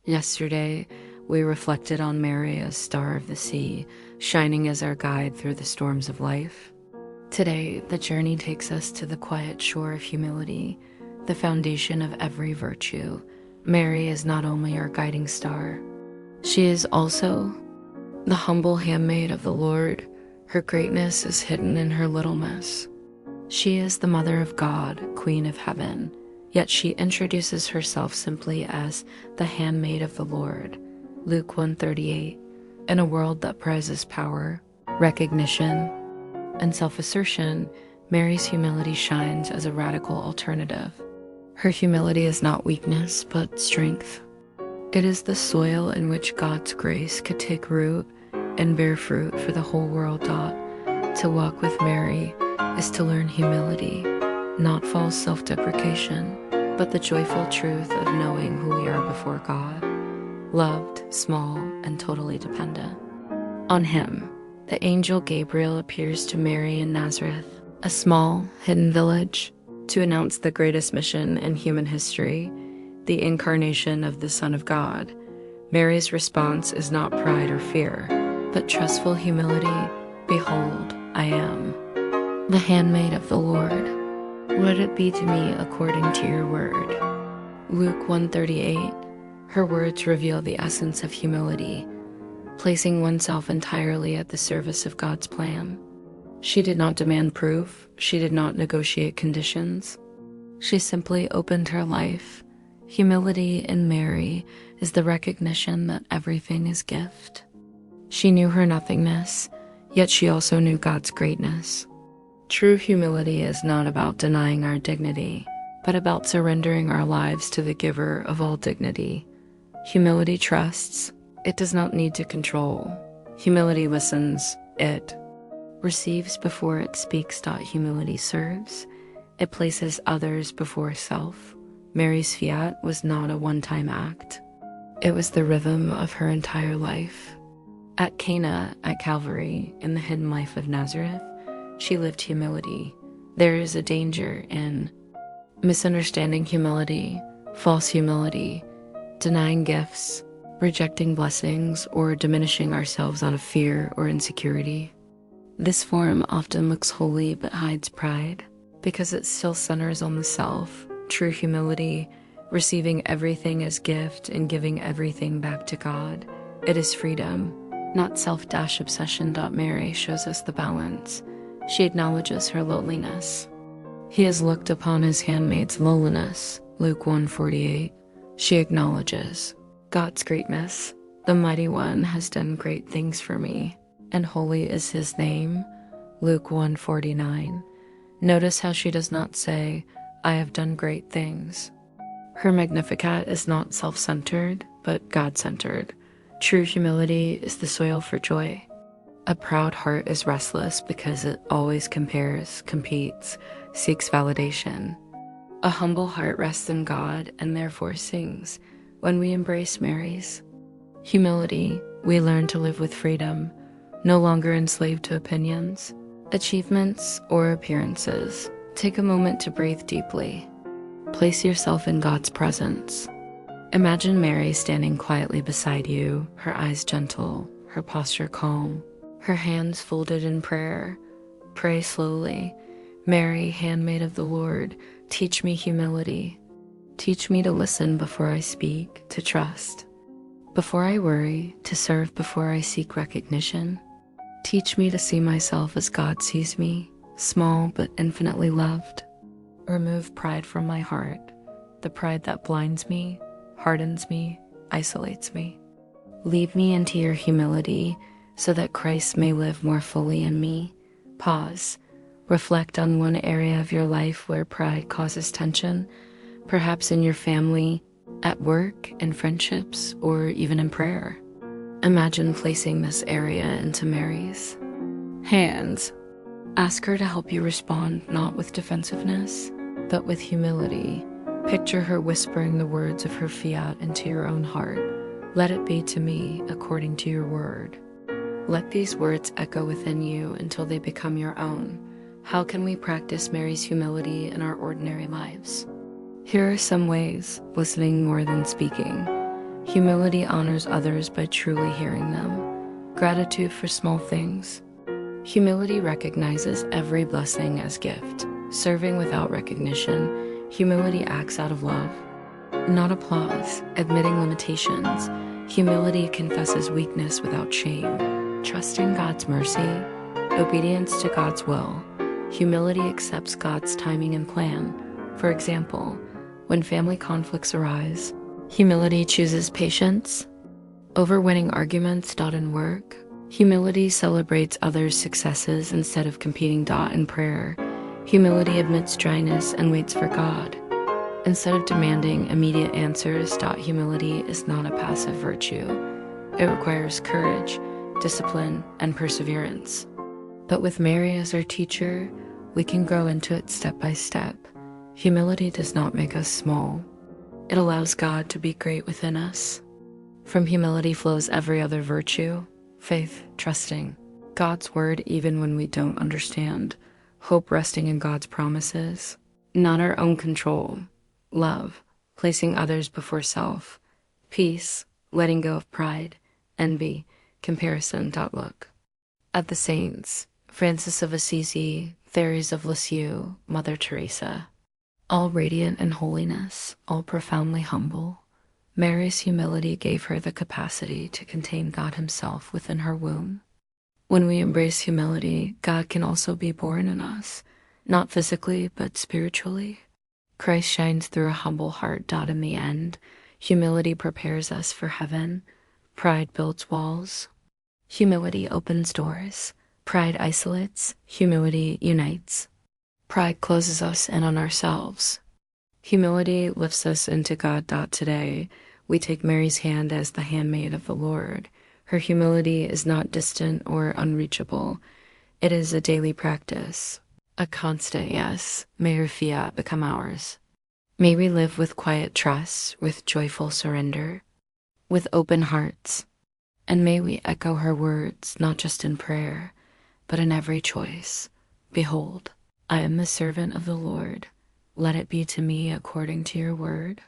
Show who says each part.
Speaker 1: Yesterday, we reflected on Mary as star of the sea, shining as our guide through the storms of life. Today, the journey takes us to the quiet shore of humility, the foundation of every virtue. Mary is not only our guiding star, she is also the humble handmaid of the Lord. Her greatness is hidden in her littleness. She is the Mother of God, Queen of Heaven, yet she introduces herself simply as the handmaid of the Lord. Luke 1:38. In a world that prizes power, recognition, and self-assertion, Mary's humility shines as a radical alternative. Her humility is not weakness, but strength. It is the soil in which God's grace could take root and bear fruit for the whole world. To walk with Mary is to learn humility, not false self-deprecation, but the joyful truth of knowing who we are before God, loved, small, and totally dependent on Him. The angel Gabriel appears to Mary in Nazareth, a small, hidden village, to announce the greatest mission in human history, the incarnation of the Son of God. Mary's response is not pride or fear, but trustful humility. Behold, I am the handmaid of the Lord. Let it be to me according to your word. Luke 1:38. Her words reveal the essence of humility, placing oneself entirely at the service of God's plan. She did not demand proof. She did not negotiate conditions. She simply opened her life. Humility in Mary is the recognition that everything is gift. She knew her nothingness, yet she also knew God's greatness. True humility is not about denying our dignity, but about surrendering our lives to the giver of all dignity. Humility trusts. It does not need to control. Humility listens. It receives before it speaks. Humility serves. It places others before self. Mary's fiat was not a one-time act. It was the rhythm of her entire life. At Cana, at Calvary, in the hidden life of Nazareth, she lived humility. There is a danger in misunderstanding humility, false humility, denying gifts, rejecting blessings, or diminishing ourselves out of fear or insecurity. This form often looks holy but hides pride, because it still centers on the self. True humility, receiving everything as gift and giving everything back to God. It is freedom, not self-obsession. Mary shows us the balance. She acknowledges her lowliness. He has looked upon his handmaid's lowliness. Luke 1:48. She acknowledges God's greatness. The Mighty One has done great things for me, and holy is his name. Luke 1:49. Notice how she does not say, I have done great things. Her Magnificat is not self-centered, but God-centered. True humility is the soil for joy. A proud heart is restless because it always compares, competes, seeks validation. A humble heart rests in God and therefore sings. When we embrace Mary's humility, we learn to live with freedom, no longer enslaved to opinions, achievements, or appearances. Take a moment to breathe deeply. Place yourself in God's presence. Imagine Mary standing quietly beside you, her eyes gentle, her posture calm, her hands folded in prayer. Pray slowly. Mary, handmaid of the Lord, teach me humility. Teach me to listen before I speak, to trust before I worry, to serve before I seek recognition. Teach me to see myself as God sees me, small but infinitely loved. Remove pride from my heart, the pride that blinds me, hardens me, isolates me. Lead me into your humility so that Christ may live more fully in me. Pause. Reflect on one area of your life where pride causes tension, perhaps in your family, at work, in friendships, or even in prayer. Imagine placing this area into Mary's hands. Ask her to help you respond not with defensiveness, but with humility. Picture her whispering the words of her fiat into your own heart. Let it be to me according to your word. Let these words echo within you until they become your own. How can we practice Mary's humility in our ordinary lives? Here are some ways: listening more than speaking. Humility honors others by truly hearing them. Gratitude for small things. Humility recognizes every blessing as gift. Serving without recognition. Humility acts out of love, not applause. Admitting limitations. Humility confesses weakness without shame. Trusting God's mercy. Obedience to God's will. Humility accepts God's timing and plan. For example, when family conflicts arise, humility chooses patience over winning arguments. In work, humility celebrates others' successes instead of competing. In prayer, humility admits dryness and waits for God instead of demanding immediate answers. Humility is not a passive virtue. It requires courage, discipline, and perseverance. But with Mary as our teacher, we can grow into it step by step. Humility does not make us small. It allows God to be great within us. From humility flows every other virtue: faith, trusting God's word even when we don't understand; hope, resting in God's promises, not our own control; love, placing others before self; peace, letting go of pride, envy, comparison. Look at the saints: Francis of Assisi, Thérèse of Lisieux, Mother Teresa. All radiant in holiness, all profoundly humble. Mary's humility gave her the capacity to contain God Himself within her womb. When we embrace humility, God can also be born in us, not physically, but spiritually. Christ shines through a humble heart. In the end, humility prepares us for heaven. Pride builds walls. Humility opens doors. Pride isolates. Humility unites. Pride closes us in on ourselves. Humility lifts us into God. Today, we take Mary's hand as the handmaid of the Lord. Her humility is not distant or unreachable. It is a daily practice, a constant yes. May her fiat become ours. May we live with quiet trust, with joyful surrender, with open hearts. And may we echo her words, not just in prayer, but in every choice. Behold, I am the servant of the Lord. Let it be to me according to your word.